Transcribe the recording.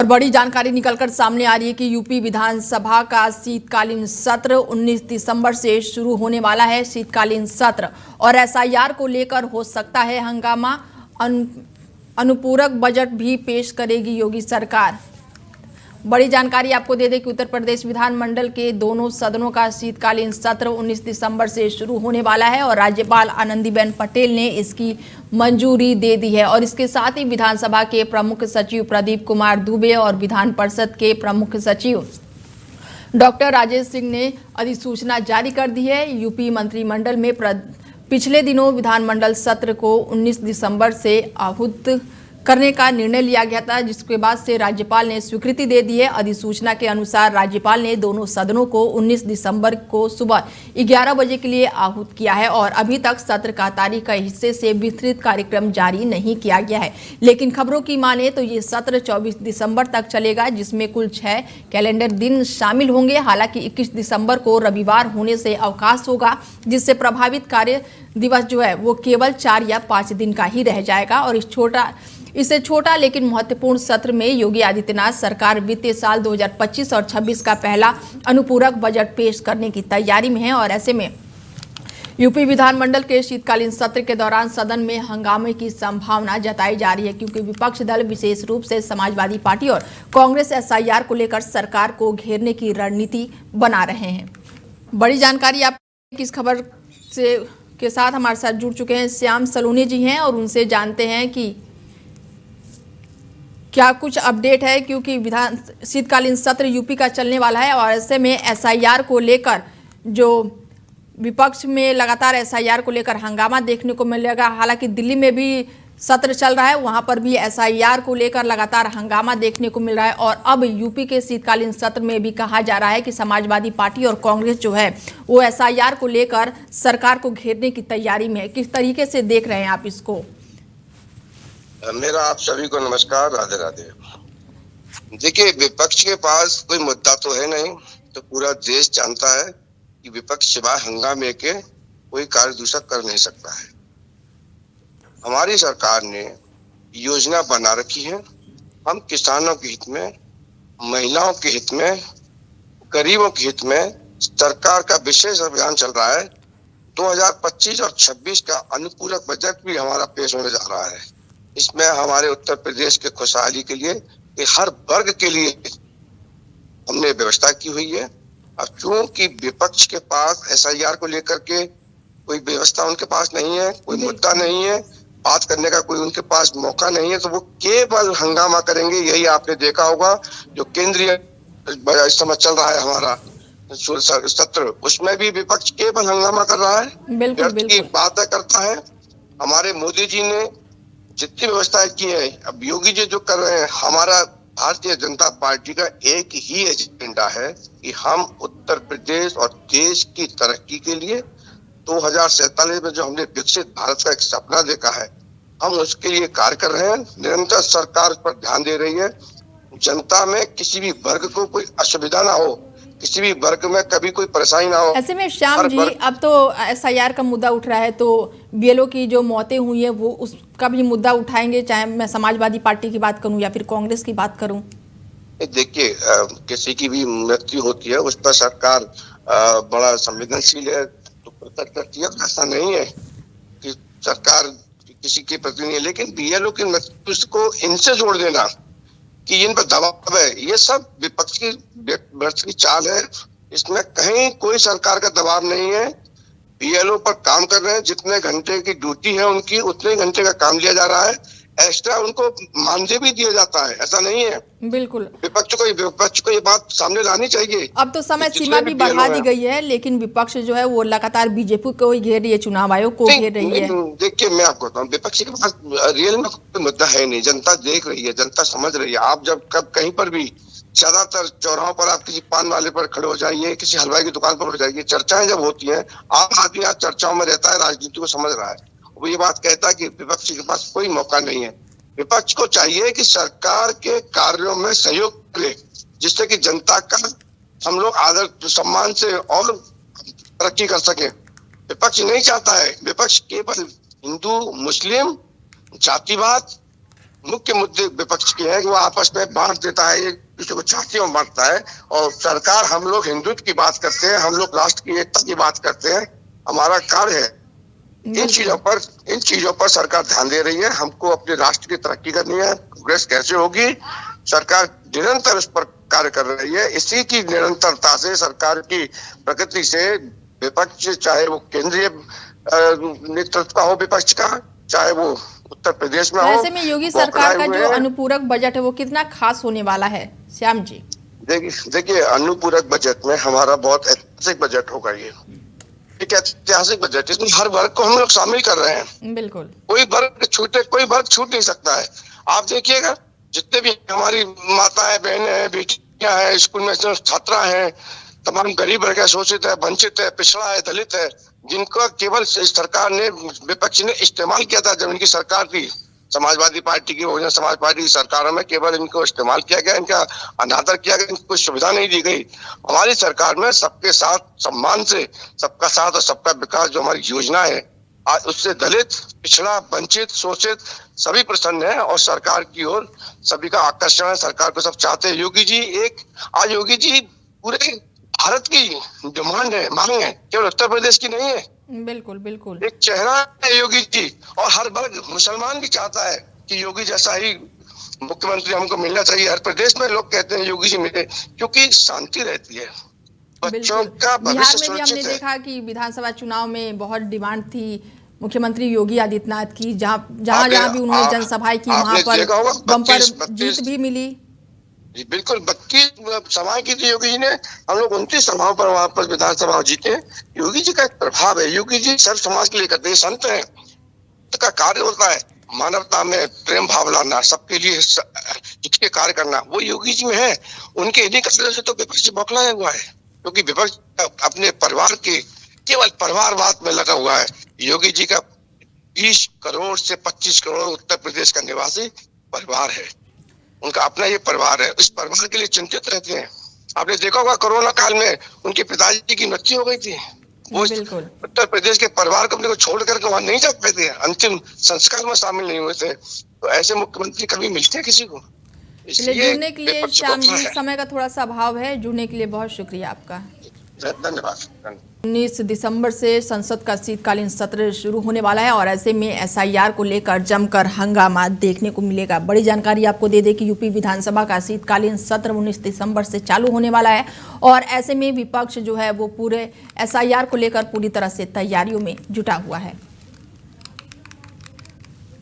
बड़ी जानकारी निकलकर सामने आ रही है कि यूपी विधानसभा का शीतकालीन सत्र 19 दिसंबर से शुरू होने वाला है। शीतकालीन सत्र और एसआईआर को लेकर हो सकता है हंगामा। अनुपूरक बजट भी पेश करेगी योगी सरकार। बड़ी जानकारी आपको दे दें कि उत्तर प्रदेश विधानमंडल के दोनों सदनों का शीतकालीन सत्र 19 दिसंबर से शुरू होने वाला है और राज्यपाल आनंदीबेन पटेल ने इसकी मंजूरी दे दी है। और इसके साथ ही विधानसभा के प्रमुख सचिव प्रदीप कुमार दुबे और विधान परिषद के प्रमुख सचिव डॉक्टर राजेश सिंह ने अधिसूचना जारी कर दी है। यूपी मंत्रिमंडल में पिछले दिनों विधानमंडल सत्र को 19 दिसंबर से आहूत करने का निर्णय लिया गया था, जिसके बाद से राज्यपाल ने स्वीकृति दे दी है। अधिसूचना के अनुसार राज्यपाल ने दोनों सदनों को 19 दिसंबर को सुबह 11 बजे के लिए आहूत किया है और अभी तक सत्र का तारीख के हिस्से से विस्तृत कार्यक्रम जारी नहीं किया गया है। लेकिन खबरों की माने तो ये सत्र 24 दिसंबर तक चलेगा, जिसमें कुल 6 कैलेंडर दिन शामिल होंगे। हालांकि 21 दिसंबर को रविवार होने से अवकाश होगा, जिससे प्रभावित कार्य दिवस जो है वो केवल 4 या 5 दिन का ही रह जाएगा। और इससे छोटा लेकिन महत्वपूर्ण सत्र में योगी आदित्यनाथ सरकार वित्तीय साल 2025 और 26 का पहला अनुपूरक बजट पेश करने की तैयारी में है। और ऐसे में यूपी विधानमंडल के शीतकालीन सत्र के दौरान सदन में हंगामे की संभावना जताई जा रही है, क्योंकि विपक्ष दल विशेष रूप से समाजवादी पार्टी और कांग्रेस एसआईआर को लेकर सरकार को घेरने की रणनीति बना रहे हैं। बड़ी जानकारी आप किस खबर से के साथ हमारे साथ जुड़ चुके हैं श्याम सलोनी जी हैं और उनसे जानते हैं कि क्या कुछ अपडेट है, क्योंकि शीतकालीन सत्र यूपी का चलने वाला है और ऐसे में एसआईआर को लेकर जो विपक्ष में लगातार एसआईआर को लेकर हंगामा देखने को मिलेगा। हालांकि दिल्ली में भी सत्र चल रहा है, वहां पर भी एसआईआर को लेकर लगातार हंगामा देखने को मिल रहा है। और अब यूपी के शीतकालीन सत्र में भी कहा जा रहा है कि समाजवादी पार्टी और कांग्रेस जो है वो एसआईआर को लेकर सरकार को घेरने की तैयारी में है। किस तरीके से देख रहे हैं आप इसको? मेरा आप सभी को नमस्कार, राधे राधे। देखिए, विपक्ष के पास कोई मुद्दा तो है नहीं, तो पूरा देश जानता है कि विपक्ष सिवाय हंगामे के कोई कार्य दूसरा कर नहीं सकता है। हमारी सरकार ने योजना बना रखी है। हम किसानों के हित में, महिलाओं के हित में, गरीबों के हित में सरकार का विशेष अभियान चल रहा है। 2025 और 26 का अनुपूरक बजट भी हमारा पेश होने जा रहा है। इसमें हमारे उत्तर प्रदेश के खुशहाली के लिए, हर वर्ग के लिए हमने व्यवस्था की हुई है। अब चूंकि विपक्ष के पास एसआईआर को लेकर के कोई व्यवस्था उनके पास नहीं है, कोई मुद्दा नहीं है, बात करने का कोई उनके पास मौका नहीं है, तो वो केवल हंगामा करेंगे। यही आपने देखा होगा जो केंद्रीय इस समय चल रहा है हमारा सत्र, उसमें भी विपक्ष केवल हंगामा कर रहा है, व्यर्थ की बातें करता है। हमारे मोदी जी ने जितनी व्यवस्थाएं की है, अब योगी जी जो कर रहे हैं, हमारा भारतीय जनता पार्टी का एक ही एजेंडा है कि हम उत्तर प्रदेश और देश की तरक्की के लिए 2047 में जो हमने विकसित भारत का एक सपना देखा है, हम उसके लिए कार्य कर रहे हैं। निरंतर सरकार उस पर ध्यान दे रही है। जनता में किसी भी वर्ग को कोई असुविधा ना हो, किसी भी वर्ग में कभी कोई परेशानी ना हो। ऐसे में श्याम जी, अब तो एसआईआर का मुद्दा उठ रहा है, तो बीएलओ की जो मौतें हुई है वो उसका भी मुद्दा उठाएंगे, चाहे मैं समाजवादी पार्टी की बात करूं या फिर कांग्रेस की बात करूं? देखिए, किसी की भी मृत्यु होती है उस पर सरकार बड़ा संवेदनशील है, तो प्रकट करती है। ऐसा नहीं है कि सरकार किसी के प्रति नहीं है, लेकिन बीएलओ की मृत्यु को इनसे जोड़ देना कि इन पर दबाव है, ये सब विपक्ष की चाल है। इसमें कहीं कोई सरकार का दबाव नहीं है। बीएलओ पर काम कर रहे हैं, जितने घंटे की ड्यूटी है उनकी, उतने घंटे का काम लिया जा रहा है। एक्स्ट्रा उनको मानदेय भी दिया जाता है, ऐसा नहीं है। बिल्कुल, विपक्ष को ये बात सामने लानी चाहिए। अब तो समय सीमा भी बढ़ा दी गई है, लेकिन विपक्ष जो है वो लगातार बीजेपी को ही घेर रही है, चुनाव आयोग को घेर रही है। देखिए, मैं आपको बताऊं, विपक्ष के पास रियल में कोई मुद्दा है नहीं। जनता देख रही है, जनता समझ रही है। आप जब कब कहीं पर भी, ज्यादातर चौराहों पर आप किसी पान वाले पर खड़े हो जाइए, किसी हलवाई की दुकान पर हो जाइए, चर्चाएं जब होती हैं, आम आदमी आज चर्चाओं में रहता है, राजनीति को समझ रहा है। वो ये बात कहता है कि विपक्ष के पास कोई मौका नहीं है। विपक्ष को चाहिए कि सरकार के कार्यों में सहयोग करे, जिससे कि जनता का हम लोग आदर सम्मान से और तरक्की कर सके। विपक्ष नहीं चाहता है। विपक्ष केवल हिंदू मुस्लिम जातिवाद मुख्य मुद्दे विपक्ष के हैं कि वो आपस में बांट देता है, एक दूसरे को छातियों में बांटता है। और सरकार, हम लोग हिंदुत्व की बात करते हैं, हम लोग राष्ट्र की एकता की बात करते हैं, हमारा कार्य है। इन चीजों पर सरकार ध्यान दे रही है। हमको अपने राष्ट्र की तरक्की करनी है। प्रोग्रेस कैसे होगी, सरकार निरंतर उस पर कार्य कर रही है। इसी की निरंतरता से, सरकार की प्रकृति से विपक्ष, चाहे वो केंद्रीय नेतृत्व का हो विपक्ष का, चाहे वो उत्तर प्रदेश में हो, ऐसे में योगी सरकार का जो अनुपूरक बजट है वो कितना खास होने वाला है, श्याम जी? देखिए, अनुपूरक बजट में हमारा बहुत ऐतिहासिक बजट होगा। ये एक ऐतिहासिक बजट, इसमें हर वर्ग को हम लोग शामिल कर रहे हैं। बिल्कुल, कोई वर्ग छूट नहीं सकता है। आप देखिएगा, जितने भी हमारी माताएं, बहनें हैं, बेटियां हैं, स्कूल में छात्रा हैं, तमाम गरीब वर्ग है, शोषित है, वंचित है, पिछड़ा है, दलित है, जिनका केवल सरकार ने, विपक्ष ने इस्तेमाल किया था। जब इनकी सरकार थी, समाजवादी पार्टी की, बहुजन समाज पार्टी की सरकारों में केवल इनको इस्तेमाल किया गया, इनका अनादर किया गया, इनको कोई सुविधा नहीं दी गई। हमारी सरकार में सबके साथ सम्मान से, सबका साथ और सबका विकास जो हमारी योजना है, आज उससे दलित, पिछड़ा, वंचित, शोषित सभी प्रसन्न है। और सरकार की ओर सभी का आकर्षण है, सरकार को सब चाहते हैं। योगी जी पूरे भारत की डिमांड है, मांग है, केवल उत्तर प्रदेश की नहीं है। बिल्कुल एक चेहरा है योगी जी, और हर वर्ग, मुसलमान भी चाहता है कि योगी जैसा ही मुख्यमंत्री हमको मिलना चाहिए। हर प्रदेश में लोग कहते हैं योगी जी मिले, क्योंकि शांति रहती है, बच्चों का भविष्य सुरक्षित है। बिहार में भी हमने देखा कि विधानसभा चुनाव में बहुत डिमांड थी मुख्यमंत्री योगी आदित्यनाथ की, जहां भी उन्होंने जनसभाएं की, वहां पर बम्पर जीत भी मिली। जी बिल्कुल, 32 सभाएं की थी योगी जी ने। हम लोग 29 सभाओं पर वहां पर विधानसभा जीते। योगी जी का एक प्रभाव है, योगी जी सर्व समाज के लिए करते हैं, संत हैं, का कार्य होता है मानवता में प्रेम भाव लाना, सबके लिए जिसके कार्य करना, वो योगी जी में है। उनके इन्हीं कार्यों से तो विपक्ष बौखलाया हुआ है, क्योंकि विपक्ष अपने परिवार के केवल परिवारवाद में लगा हुआ है। योगी जी का 20 करोड़ से 25 करोड़ उत्तर प्रदेश का निवासी परिवार है, उनका अपना ये परिवार है, इस परिवार के लिए चिंतित रहते हैं। आपने देखा होगा, कोरोना काल में उनके पिताजी की मृत्यु हो गई थी, वो उत्तर प्रदेश के परिवार को अपने को छोड़ करके वहां नहीं जा पाए थे, अंतिम संस्कार में शामिल नहीं हुए थे। तो ऐसे मुख्यमंत्री कभी मिलते हैं किसी को? इसलिए जुड़ने के लिए श्याम जी, समय का थोड़ा सा अभाव है, जुड़ने के लिए बहुत शुक्रिया आपका, धन्यवाद। 19 दिसंबर से संसद का शीतकालीन सत्र शुरू होने वाला है और ऐसे में एसआईआर को लेकर जमकर हंगामा देखने को मिलेगा। बड़ी जानकारी आपको दे दें कि यूपी विधानसभा का शीतकालीन सत्र 19 दिसंबर से चालू होने वाला है और ऐसे में विपक्ष जो है वो पूरे एसआईआर को लेकर पूरी तरह से तैयारियों में जुटा हुआ है।